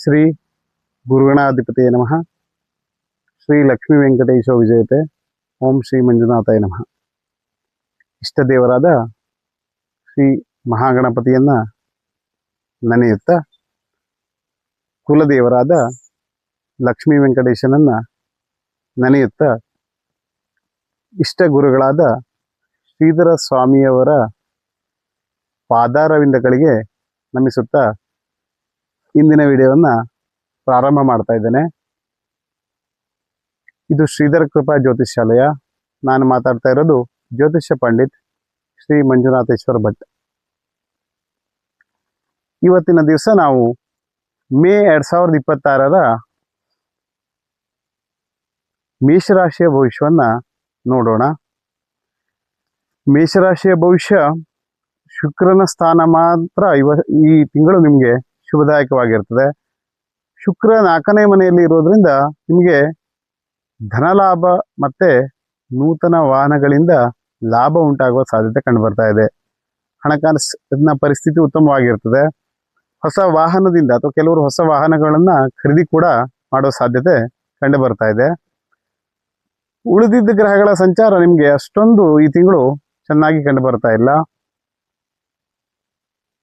ಶ್ರೀ ಗುರುಗಣಾಧಿಪತಿಯೇ ನಮಃ. ಶ್ರೀ ಲಕ್ಷ್ಮೀ ವೆಂಕಟೇಶ ವಿಜಯತೆ. ಓಂ ಶ್ರೀ ಮಂಜುನಾಥಾಯ ನಮಃ. ಇಷ್ಟ ದೇವರಾದ ಶ್ರೀ ಮಹಾಗಣಪತಿಯನ್ನ ನೆನೆಯುತ್ತ, ಕುಲದೇವರಾದ ಲಕ್ಷ್ಮೀ ವೆಂಕಟೇಶನನ್ನ ನೆನೆಯುತ್ತ, ಇಷ್ಟ ಗುರುಗಳಾದ ಶ್ರೀಧರ ಸ್ವಾಮಿಯವರ ಪಾದಾರವಿಂದಗಳಿಗೆ ನಮಿಸುತ್ತಾ ಇಂದಿನ ವಿಡಿಯೋವನ್ನು ಪ್ರಾರಂಭ ಮಾಡ್ತಾ ಇದ್ದೇನೆ. ಇದು ಶ್ರೀಧರ ಕೃಪಾ ಜ್ಯೋತಿಷ್ಯಾಲಯ. ನಾನು ಮಾತಾಡ್ತಾ ಇರೋದು ಜ್ಯೋತಿಷ್ಯ ಪಂಡಿತ್ ಶ್ರೀ ಮಂಜುನಾಥೇಶ್ವರ ಭಟ್. ಇವತ್ತಿನ ದಿವಸ ನಾವು ಮೇ 2026 ಮೇಷರಾಶಿಯ ಭವಿಷ್ಯವನ್ನ ನೋಡೋಣ. ಮೇಷರಾಶಿಯ ಭವಿಷ್ಯ, ಶುಕ್ರನ ಸ್ಥಾನ ಮಾತ್ರ ಈ ತಿಂಗಳು ನಿಮಗೆ ಶುಭದಾಯಕವಾಗಿರ್ತದೆ. ಶುಕ್ರ 4ನೇ ಮನೆಯಲ್ಲಿ ಇರೋದ್ರಿಂದ ನಿಮಗೆ ಧನಲಾಭ ಮತ್ತೆ ನೂತನ ವಾಹನಗಳಿಂದ ಲಾಭ ಉಂಟಾಗುವ ಸಾಧ್ಯತೆ ಕಂಡು ಬರ್ತಾ ಇದೆ. ಹಣಕಾಸಿನ ಪರಿಸ್ಥಿತಿ ಉತ್ತಮವಾಗಿರ್ತದೆ. ಹೊಸ ವಾಹನದಿಂದ ಅಥವಾ ಕೆಲವರು ಹೊಸ ವಾಹನಗಳನ್ನ ಖರೀದಿ ಕೂಡ ಮಾಡೋ ಸಾಧ್ಯತೆ ಕಂಡು ಬರ್ತಾ ಇದೆ. ಉಳಿದಿದ್ದ ಗ್ರಹಗಳ ಸಂಚಾರ ನಿಮಗೆ ಅಷ್ಟೊಂದು ಈ ತಿಂಗಳು ಚೆನ್ನಾಗಿ ಕಂಡು ಬರ್ತಾ ಇಲ್ಲ.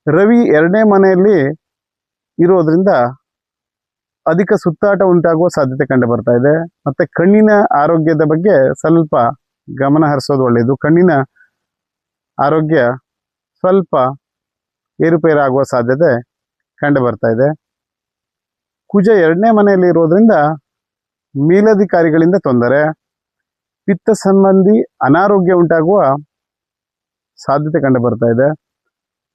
ರವಿ 2ನೇ ಮನೆಯಲ್ಲಿ ಇರೋದ್ರಿಂದ ಅಧಿಕ ಸುತ್ತಾಟ ಉಂಟಾಗುವ ಸಾಧ್ಯತೆ ಕಂಡು ಬರ್ತಾ ಇದೆ. ಮತ್ತೆ ಕಣ್ಣಿನ ಆರೋಗ್ಯದ ಬಗ್ಗೆ ಸ್ವಲ್ಪ ಗಮನ ಹರಿಸೋದು ಒಳ್ಳೆಯದು. ಕಣ್ಣಿನ ಆರೋಗ್ಯ ಸ್ವಲ್ಪ ಏರುಪೇರಾಗುವ ಸಾಧ್ಯತೆ ಕಂಡು ಬರ್ತಾ ಇದೆ. ಕುಜ 2ನೇ ಮನೆಯಲ್ಲಿ ಇರೋದ್ರಿಂದ ಮೇಲಧಿಕಾರಿಗಳಿಂದ ತೊಂದರೆ, ಪಿತ್ತ ಸಂಬಂಧಿ ಅನಾರೋಗ್ಯ ಉಂಟಾಗುವ ಸಾಧ್ಯತೆ ಕಂಡು ಬರ್ತಾ ಇದೆ.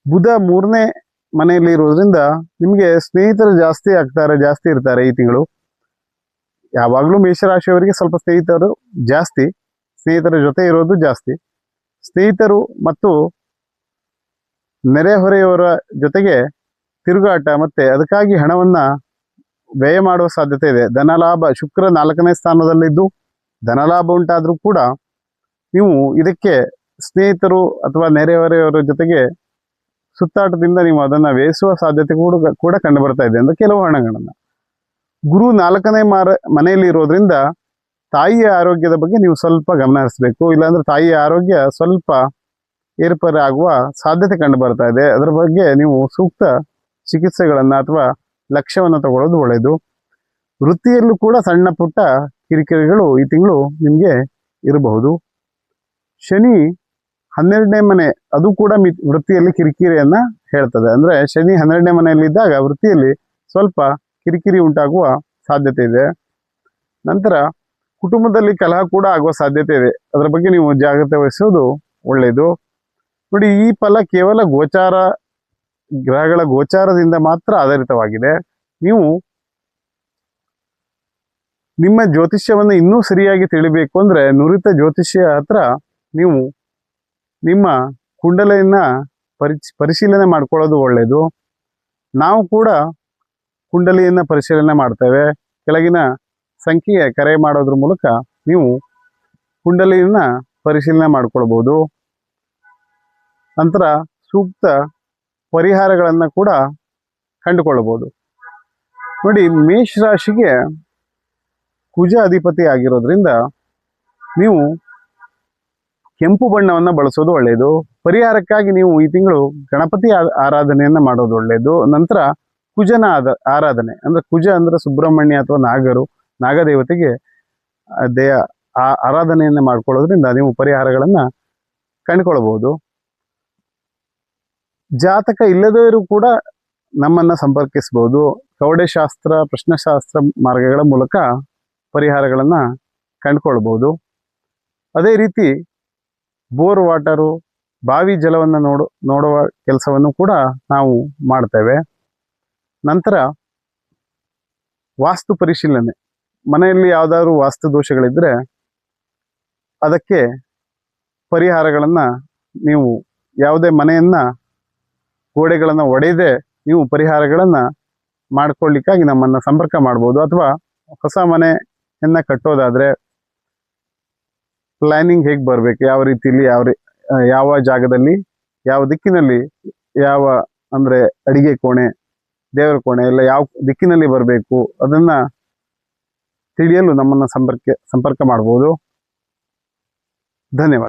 ಬುಧ 3ನೇ ಮನೆಯಲ್ಲಿ ಇರೋದ್ರಿಂದ ನಿಮಗೆ ಸ್ನೇಹಿತರು ಜಾಸ್ತಿ ಇರ್ತಾರೆ ಈ ತಿಂಗಳು. ಯಾವಾಗಲೂ ಮೇಷರಾಶಿಯವರಿಗೆ ಸ್ವಲ್ಪ ಸ್ನೇಹಿತರು ಜಾಸ್ತಿ, ಸ್ನೇಹಿತರ ಜೊತೆ ಇರೋದು ಜಾಸ್ತಿ. ಸ್ನೇಹಿತರು ಮತ್ತು ನೆರೆಹೊರೆಯವರ ಜೊತೆಗೆ ತಿರುಗಾಟ ಮತ್ತೆ ಅದಕ್ಕಾಗಿ ಹಣವನ್ನ ವ್ಯಯ ಮಾಡುವ ಸಾಧ್ಯತೆ ಇದೆ. ಧನಲಾಭ, ಶುಕ್ರ 4ನೇ ಸ್ಥಾನದಲ್ಲಿದ್ದು ಧನಲಾಭ ಉಂಟಾದ್ರೂ ಕೂಡ ನೀವು ಇದಕ್ಕೆ ಸ್ನೇಹಿತರು ಅಥವಾ ನೆರೆಹೊರೆಯವರ ಜೊತೆಗೆ ಸುತ್ತಾಟದಿಂದ ನೀವು ಅದನ್ನ ವ್ಯಯಿಸುವ ಸಾಧ್ಯತೆ ಕೂಡ ಕಂಡು ಬರ್ತಾ ಇದೆ ಅಂದ್ರೆ ಕೆಲವು ಹಣಗಳನ್ನ. ಗುರು 4ನೇ ಮನೆಯಲ್ಲಿ ಇರೋದ್ರಿಂದ ತಾಯಿಯ ಆರೋಗ್ಯದ ಬಗ್ಗೆ ನೀವು ಸ್ವಲ್ಪ ಗಮನ ಹರಿಸಬೇಕು. ಇಲ್ಲಾಂದ್ರೆ ತಾಯಿಯ ಆರೋಗ್ಯ ಸ್ವಲ್ಪ ಏರ್ಪೇರು ಆಗುವ ಸಾಧ್ಯತೆ ಕಂಡು ಬರ್ತಾ ಇದೆ. ಅದರ ಬಗ್ಗೆ ನೀವು ಸೂಕ್ತ ಚಿಕಿತ್ಸೆಗಳನ್ನ ಅಥವಾ ಲಕ್ಷ್ಯವನ್ನು ತಗೊಳ್ಳೋದು ಒಳ್ಳೆಯದು. ವೃತ್ತಿಯಲ್ಲೂ ಕೂಡ ಸಣ್ಣ ಪುಟ್ಟ ಕಿರಿಕಿರಿಗಳು ಈ ತಿಂಗಳು ನಿಮಗೆ ಇರಬಹುದು. ಶನಿ 12ನೇ ಮನೆ, ಅದು ಕೂಡ ವೃತ್ತಿಯಲ್ಲಿ ಕಿರಿಕಿರಿಯನ್ನ ಹೇಳ್ತದೆ. ಅಂದ್ರೆ ಶನಿ 12ನೇ ಮನೆಯಲ್ಲಿದ್ದಾಗ ವೃತ್ತಿಯಲ್ಲಿ ಸ್ವಲ್ಪ ಕಿರಿಕಿರಿ ಉಂಟಾಗುವ ಸಾಧ್ಯತೆ ಇದೆ. ನಂತರ ಕುಟುಂಬದಲ್ಲಿ ಕಲಹ ಕೂಡ ಆಗುವ ಸಾಧ್ಯತೆ ಇದೆ. ಅದರ ಬಗ್ಗೆ ನೀವು ಜಾಗ್ರತೆ ವಹಿಸೋದು ಒಳ್ಳೆಯದು. ನೋಡಿ, ಈ ಫಲ ಕೇವಲ ಗ್ರಹಗಳ ಗೋಚಾರದಿಂದ ಮಾತ್ರ ಆಧಾರಿತವಾಗಿದೆ. ನೀವು ನಿಮ್ಮ ಜ್ಯೋತಿಷ್ಯವನ್ನು ಇನ್ನೂ ಸರಿಯಾಗಿ ತಿಳಿಬೇಕು ಅಂದ್ರೆ ನುರಿತ ಜ್ಯೋತಿಷ್ಯ ಹತ್ರ ನೀವು ನಿಮ್ಮ ಕುಂಡಲಿಯನ್ನ ಪರಿಶೀಲನೆ ಮಾಡ್ಕೊಳ್ಳೋದು ಒಳ್ಳೆಯದು. ನಾವು ಕೂಡ ಕುಂಡಲಿಯನ್ನ ಪರಿಶೀಲನೆ ಮಾಡ್ತೇವೆ. ಕೆಳಗಿನ ಸಂಖ್ಯೆಗೆ ಕರೆ ಮಾಡೋದ್ರ ಮೂಲಕ ನೀವು ಕುಂಡಲಿಯನ್ನ ಪರಿಶೀಲನೆ ಮಾಡ್ಕೊಳ್ಬಹುದು. ನಂತರ ಸೂಕ್ತ ಪರಿಹಾರಗಳನ್ನ ಕೂಡ ಕಂಡುಕೊಳ್ಳಬಹುದು. ನೋಡಿ, ಮೇಷರಾಶಿಗೆ ಕುಜ ಅಧಿಪತಿ ಆಗಿರೋದ್ರಿಂದ ನೀವು ಕೆಂಪು ಬಣ್ಣವನ್ನ ಬಳಸೋದು ಒಳ್ಳೆಯದು. ಪರಿಹಾರಕ್ಕಾಗಿ ನೀವು ಈ ತಿಂಗಳು ಗಣಪತಿ ಆರಾಧನೆಯನ್ನ ಮಾಡೋದು ಒಳ್ಳೆಯದು. ನಂತರ ಕುಜನ ಆರಾಧನೆ ಅಂದ್ರೆ ಕುಜ ಅಂದ್ರೆ ಸುಬ್ರಹ್ಮಣ್ಯ ಅಥವಾ ನಾಗದೇವತೆಗೆ ಆರಾಧನೆಯನ್ನ ಮಾಡ್ಕೊಳ್ಳೋದ್ರಿಂದ ನೀವು ಪರಿಹಾರಗಳನ್ನ ಕಂಡುಕೊಳ್ಬಹುದು. ಜಾತಕ ಇಲ್ಲದವರು ಕೂಡ ನಮ್ಮನ್ನ ಸಂಪರ್ಕಿಸಬಹುದು. ಕವಡೆಶಾಸ್ತ್ರ, ಪ್ರಶ್ನಶಾಸ್ತ್ರ ಮಾರ್ಗಗಳ ಮೂಲಕ ಪರಿಹಾರಗಳನ್ನ ಕಂಡುಕೊಳ್ಬಹುದು. ಅದೇ ರೀತಿ ಬೋರ್ ವಾಟರು, ಬಾವಿ ಜಲವನ್ನು ನೋಡುವ ಕೆಲಸವನ್ನು ಕೂಡ ನಾವು ಮಾಡ್ತೇವೆ. ನಂತರ ವಾಸ್ತು ಪರಿಶೀಲನೆ, ಮನೆಯಲ್ಲಿ ಯಾವ್ದಾದ್ರು ವಾಸ್ತು ದೋಷಗಳಿದ್ರೆ ಅದಕ್ಕೆ ಪರಿಹಾರಗಳನ್ನ ನೀವು ಯಾವುದೇ ಮನೆಯನ್ನ ಗೋಡೆಗಳನ್ನ ಒಡೆಯದೆ ನೀವು ಪರಿಹಾರಗಳನ್ನ ಮಾಡ್ಕೊಳ್ಳಿಕ್ಕಾಗಿ ನಮ್ಮನ್ನ ಸಂಪರ್ಕ ಮಾಡ್ಬೋದು. ಅಥವಾ ಹೊಸ ಮನೆಯನ್ನ ಕಟ್ಟೋದಾದ್ರೆ ಪ್ಲಾನಿಂಗ್ ಹೇಗೆ ಬರಬೇಕು, ಯಾವ ರೀತಿಯಲ್ಲಿ ಯಾವ ಜಾಗದಲ್ಲಿ ಯಾವ ದಿಕ್ಕಿನಲ್ಲಿ ಯಾವ ಅಂದ್ರೆ ಅಡಿಗೆ ಕೋಣೆ, ದೇವರ ಕೋಣೆ ಎಲ್ಲ ಯಾವ ದಿಕ್ಕಿನಲ್ಲಿ ಬರಬೇಕು ಅದನ್ನು ತಿಳಿಯಲು ನಮ್ಮನ್ನು ಸಂಪರ್ಕ ಮಾಡ್ಬೋದು. ಧನ್ಯವಾದ.